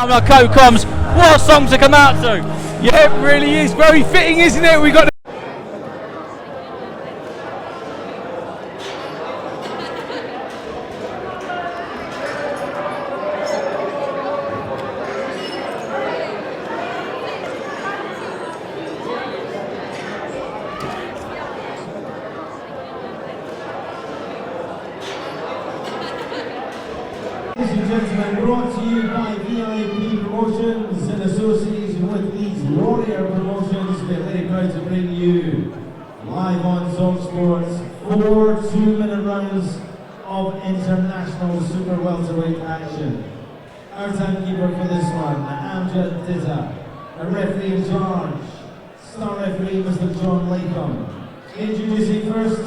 out on our co-coms. What a song to come out to! Yeah, it really is. Very fitting, isn't it? We got. Ladies and gentlemen, brought to you by VIP Promotions in association with Leeds Warrior Promotions. We're very proud to bring you live on Zone Sports 4 2-minute rounds of international super welterweight action. Our timekeeper for this one, Amjad Ditta. A referee in charge, star referee Mr. John Latham. Introducing first,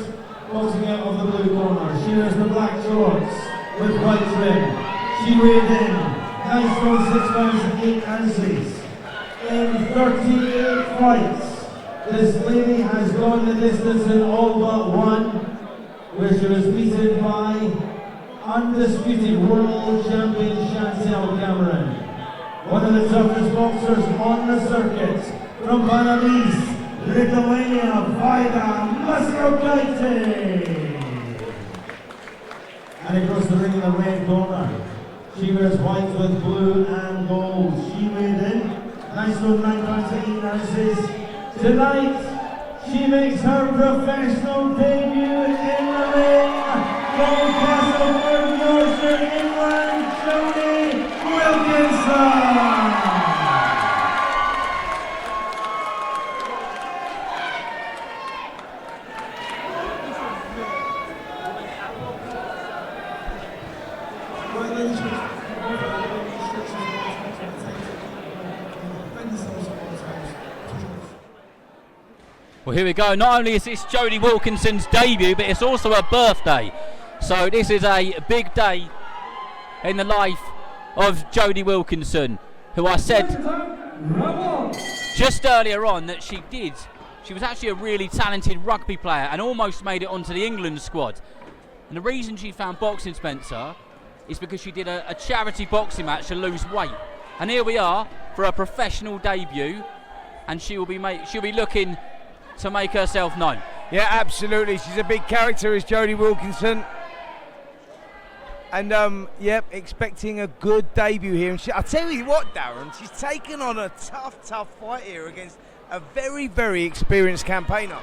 boxing out of the blue corner, she wears the black shorts with white trim. She weighed in 9 stone 6 pounds 8 ounces in 38 fights. This lady has gone the distance in all but one, where she was beaten by undisputed world champion Chantel Cameron. One of the toughest boxers on the circuit, from Panama, Lithuania, VAIDA, MASIAKATIE. And across the ring in the red corner, she wears white with blue and gold. She weighed in 9 stone 9 pounds 8 ounces. Tonight, she makes her professional debut in the ring. From Castleford, Yorkshire, England, Jodie Wilkinson. Well, here we go. Not only is this Jodie Wilkinson's debut, but it's also her birthday. So this is a big day in the life of Jodie Wilkinson, who I said just earlier on that she was actually a really talented rugby player and almost made it onto the England squad. And the reason she found boxing, Spencer, is because she did a charity boxing match to lose weight. And here we are for a professional debut, and she'll be looking to make herself known. Yeah, absolutely. She's a big character, is Jodie Wilkinson. And, yep, expecting a good debut here. And I'll tell you what, Darren, she's taken on a tough fight here against a very, very experienced campaigner.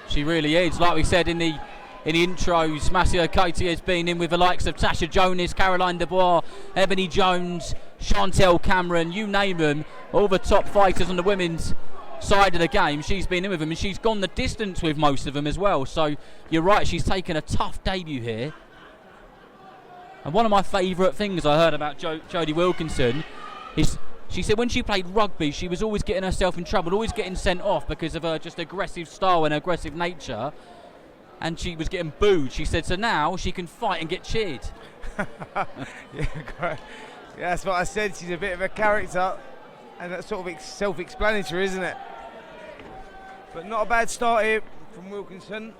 She really is. Like we said in the intros, MASIAKATIE has been in with the likes of Tasha Jonas, Caroline Dubois, Ebony Jones, Chantel Cameron, you name them, all the top fighters on the women's side of the game. She's been in with them, and she's gone the distance with most of them as well. So you're right, she's taken a tough debut here. And one of my favourite things I heard about Jodie Wilkinson is she said when she played rugby, she was always getting herself in trouble, always getting sent off because of her just aggressive style and aggressive nature. And she was getting booed. She said, so now she can fight and get cheered. Yeah, great. Yeah, that's what I said. She's a bit of a character, and that's sort of self-explanatory, isn't it? But not a bad start here from Wilkinson.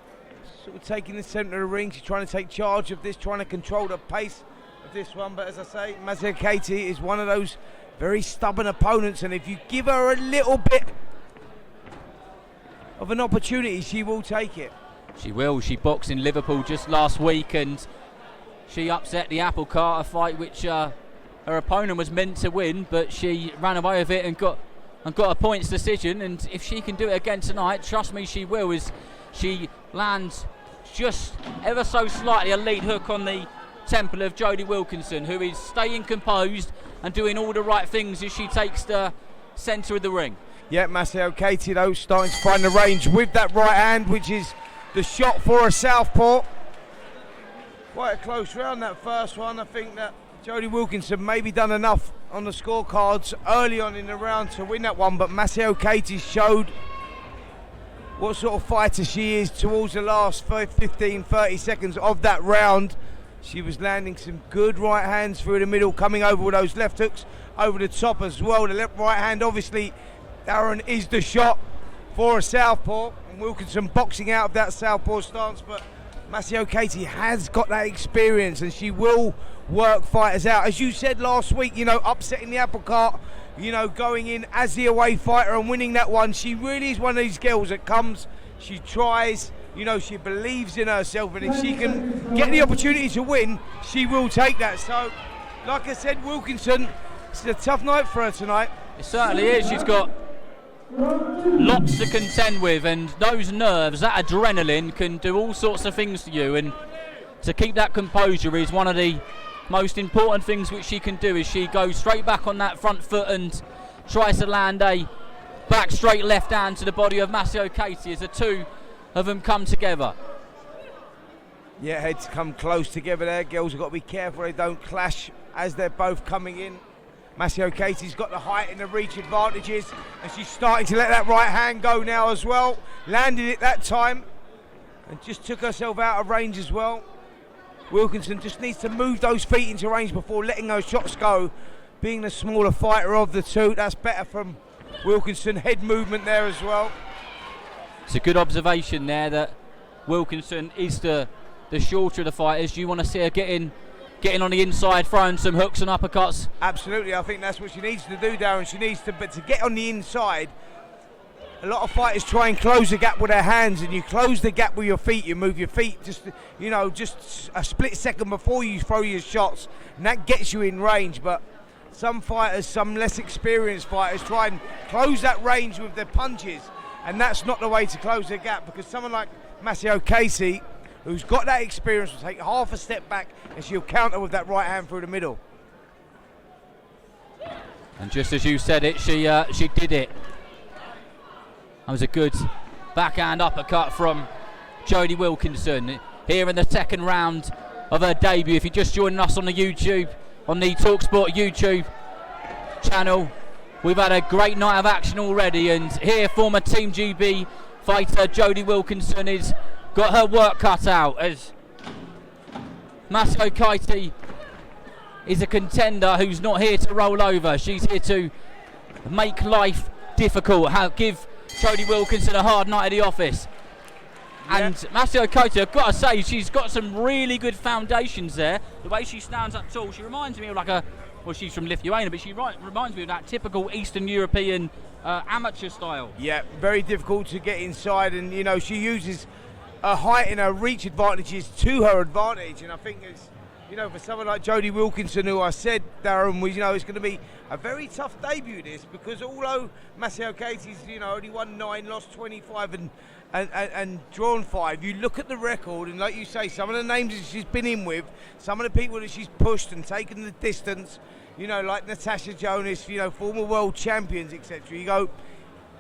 Sort of taking the centre of the ring. She's trying to take charge of this, trying to control the pace of this one. But as I say, MASIAKATIE is one of those very stubborn opponents, and if you give her a little bit of an opportunity, she will take it. She will. She boxed in Liverpool just last week, and she upset the Apple Carter fight, which her opponent was meant to win, but she ran away with it and got a points decision. And if she can do it again tonight, trust me, she will. As she lands just ever so slightly a lead hook on the temple of Jodie Wilkinson, who is staying composed and doing all the right things as she takes the centre of the ring. Yeah, MASIAKATIE though starting to find the range with that right hand, which is the shot for a southpaw. Quite a close round, that first one. I think that Jodie Wilkinson maybe done enough on the scorecards early on in the round to win that one, but MASIAKATIE showed what sort of fighter she is towards the last 15-30 seconds of that round. She was landing some good right hands through the middle, coming over with those left hooks over the top as well. The left right hand, obviously, Darren, is the shot for a southpaw, and Wilkinson boxing out of that southpaw stance, but MASIAKATIE has got that experience and she will work fighters out. As you said last week, you know, upsetting the apple cart, you know, going in as the away fighter and winning that one. She really is one of these girls that comes, she tries, you know, she believes in herself, and if she can get the opportunity to win, she will take that. So, like I said, Wilkinson, it's a tough night for her tonight. It certainly is. She's got lots to contend with, and those nerves, that adrenaline can do all sorts of things to you, and to keep that composure is one of the most important things which she can do. Is she goes straight back on that front foot and tries to land a back straight left hand to the body of MASIAKATIE as the two of them come together. Yeah, heads come close together there. Girls have got to be careful they don't clash as they're both coming in. MASIAKATIE's got the height and the reach advantages, and she's starting to let that right hand go now as well. Landed it that time and just took herself out of range as well. Wilkinson just needs to move those feet into range before letting those shots go. Being the smaller fighter of the two, that's better from Wilkinson. Head movement there as well. It's a good observation there that Wilkinson is the shorter of the fighters. You want to see her getting on the inside, throwing some hooks and uppercuts. Absolutely, I think that's what she needs to do, Darren. She needs to, but to get on the inside, a lot of fighters try and close the gap with their hands, and you close the gap with your feet. You move your feet just, you know, just a split second before you throw your shots, and that gets you in range. But some fighters, some less experienced fighters, try and close that range with their punches, and that's not the way to close the gap, because someone like MASIAKATIE, who's got that experience, will take half a step back and she'll counter with that right hand through the middle. And just as you said it, she did it. That was a good backhand uppercut from Jodie Wilkinson here in the second round of her debut. If you're just joining us on the YouTube, on the TalkSport YouTube channel, we've had a great night of action already, and here former Team GB fighter Jodie Wilkinson is got her work cut out, as MASIAKATIE is a contender who's not here to roll over. She's here to make life difficult, give Jodie Wilkinson a hard night at the office. Yeah. And MASIAKATIE, I've got to say, she's got some really good foundations there. The way she stands up tall, she reminds me of like well, she's from Lithuania, but she reminds me of that typical Eastern European amateur style. Yeah, very difficult to get inside, and you know, she uses her height and her reach advantages to her advantage, and I think it's, you know, for someone like Jodie Wilkinson, who I said, Darren, was, you know, it's going to be a very tough debut this, because although MASIAKATIE's, you know, only won 9, lost 25 and drawn 5, you look at the record, and like you say, some of the names that she's been in with, some of the people that she's pushed and taken the distance, you know, like Natasha Jonas, you know, former world champions, etc. You go,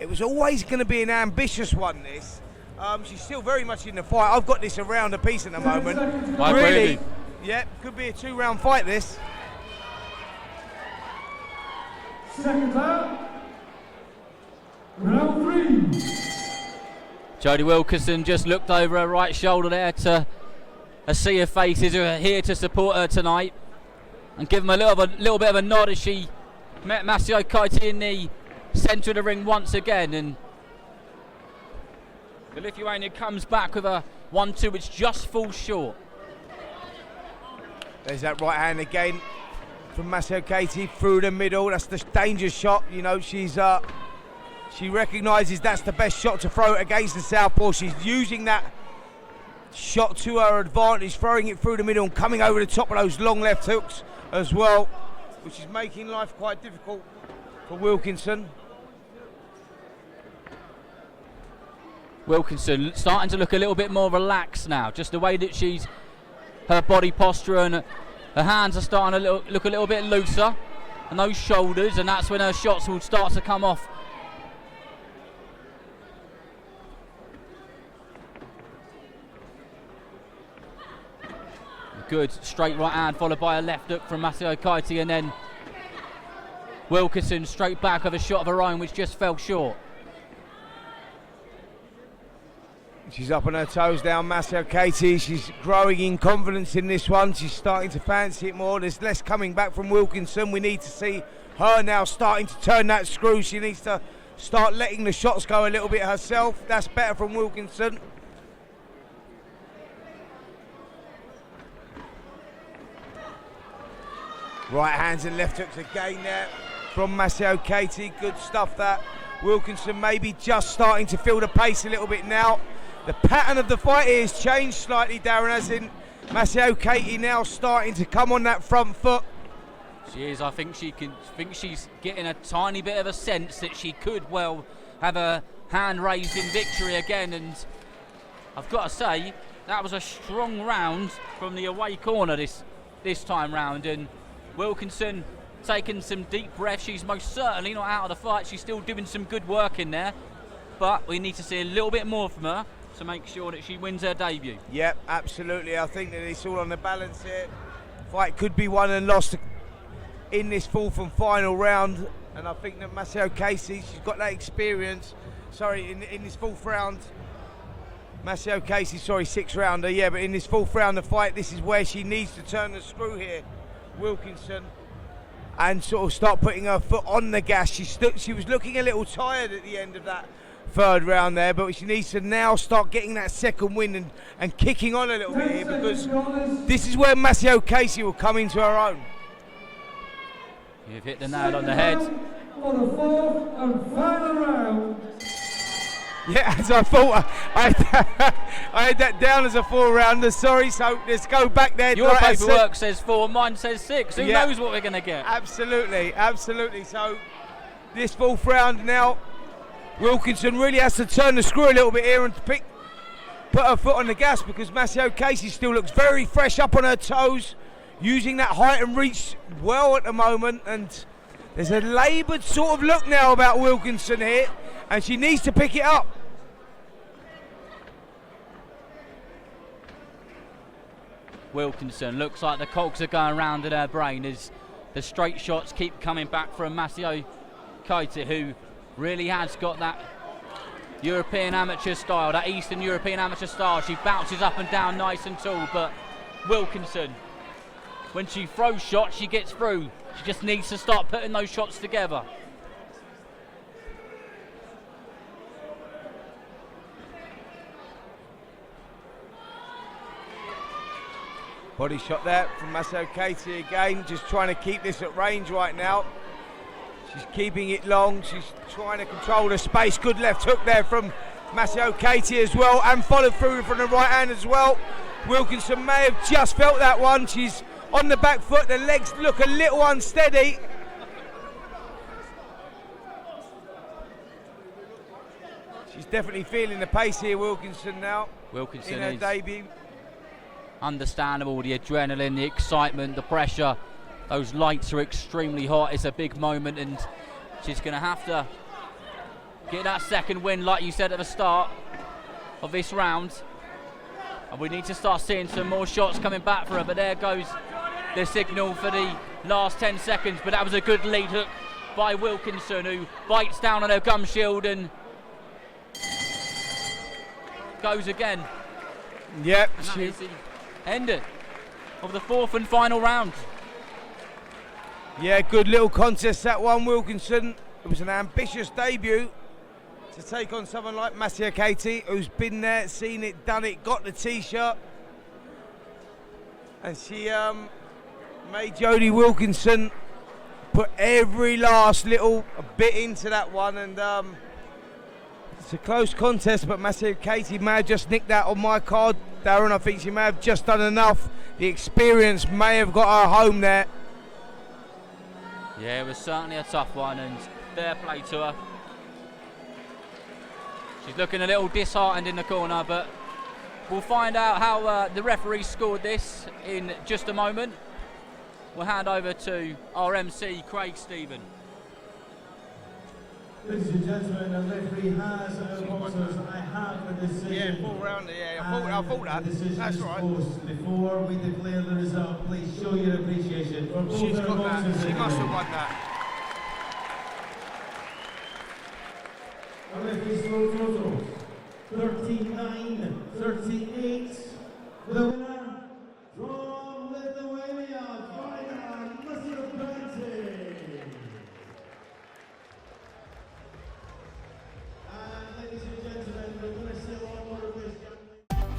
it was always going to be an ambitious one, this. She's still very much in the fight. I've got this around a piece at the moment. Really, yeah, could be a 2-round fight, this. Second round, round 3. Jodie Wilkinson just looked over her right shoulder there to a sea of faces who are here to support her tonight, and give them a little bit of a nod as she met MASIAKATIE in the centre of the ring once again. And the Lithuanian comes back with a 1-2 which just falls short. There's that right hand again from MASIAKATIE through the middle. That's the danger shot. You know, she recognises that's the best shot to throw against the southpaw. She's using that shot to her advantage, throwing it through the middle and coming over the top of those long left hooks as well, which is making life quite difficult for Wilkinson. Wilkinson starting to look a little bit more relaxed now, just the way that her body posture and her hands are starting to look a little bit looser, and those shoulders, and that's when her shots will start to come off. Good straight right hand followed by a left hook from MASIAKATIE, and then Wilkinson straight back with a shot of her own which just fell short. She's up on her toes now, MASIAKATIE. She's growing in confidence in this one. She's starting to fancy it more. There's less coming back from Wilkinson. We need to see her now starting to turn that screw. She needs to start letting the shots go a little bit herself. That's better from Wilkinson. Right hands and left hooks again there from MASIAKATIE. Good stuff that. Wilkinson maybe just starting to feel the pace a little bit now. The pattern of the fight here has changed slightly, Darren, as in MASIAKATIE now starting to come on that front foot. She is. I think she's getting a tiny bit of a sense that she could well have a hand raised in victory again. And I've got to say, that was a strong round from the away corner this time round. And Wilkinson taking some deep breaths. She's most certainly not out of the fight. She's still doing some good work in there. But we need to see a little bit more from her to make sure that she wins her debut. Yep, absolutely. I think that it's all on the balance here. Fight could be won and lost in this fourth and final round. And I think that MASIAKATIE, she's got that experience. Sorry, in this fourth round. MASIAKATIE, sorry, sixth rounder. Yeah, but in this fourth round of fight, this is where she needs to turn the screw here, Wilkinson, and sort of start putting her foot on the gas. She was looking a little tired at the end of that third round there, but she needs to now start getting that second win and kicking on a little bit here, because this is where MASIAKATIE will come into her own. You've hit the nail on the head. For the fourth and final round. Yeah, as I thought, I had that down as a 4-rounder. Sorry, so let's go back there. Your paperwork says 4, mine says 6. Who knows what we're going to get? Absolutely, absolutely. So this fourth round now, Wilkinson really has to turn the screw a little bit here and put her foot on the gas, because MASIAKATIE still looks very fresh up on her toes, using that height and reach well at the moment. And there's a laboured sort of look now about Wilkinson here, and she needs to pick it up. Wilkinson looks like the cogs are going round in her brain as the straight shots keep coming back from MASIAKATIE, who really has got that European amateur style, that Eastern European amateur style. She bounces up and down nice and tall, but Wilkinson, when she throws shots, she gets through. She just needs to start putting those shots together. Body shot there from MASIAKATIE again, just trying to keep this at range right now. She's keeping it long, she's trying to control the space. Good left hook there from MASIAKATIE as well, and followed through from the right hand as well. Wilkinson may have just felt that one. She's on the back foot, the legs look a little unsteady. She's definitely feeling the pace here, Wilkinson, now. Wilkinson in her debut. Understandable, the adrenaline, the excitement, the pressure. Those lights are extremely hot. It's a big moment, and she's going to have to get that second win, like you said at the start of this round. And we need to start seeing some more shots coming back for her. But there goes the signal for the last 10 seconds. But that was a good lead hook by Wilkinson, who bites down on her gum shield and goes again. Yep. And that is the end of the fourth and final round. Yeah, good little contest that one, Wilkinson. It was an ambitious debut to take on someone like MASIAKATIE, who's been there, seen it, done it, got the t-shirt. And she made Jodie Wilkinson put every last little bit into that one. And it's a close contest, but MASIAKATIE may have just nicked that on my card, Darren. I think she may have just done enough. The experience may have got her home there. Yeah, it was certainly a tough one, and fair play to her. She's looking a little disheartened in the corner, but we'll find out how the referee scored this in just a moment. We'll hand over to our MC, Craig Stephen. Ladies and gentlemen, the referee has boxers. I have a decision. Yeah, 4-rounder, yeah, I thought that. That's right. Before we declare the result, please show your appreciation. She's got that. She must have won that. The referee's score total 39-38. The winner from Lithuania, VAIDA, MASIAKATIE.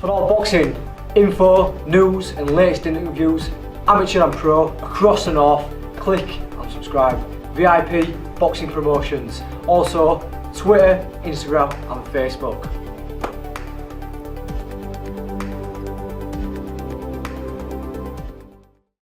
For all boxing info, news and latest interviews, amateur and pro, across the north, click and subscribe. VIP Boxing Promotions. Also Twitter, Instagram and Facebook.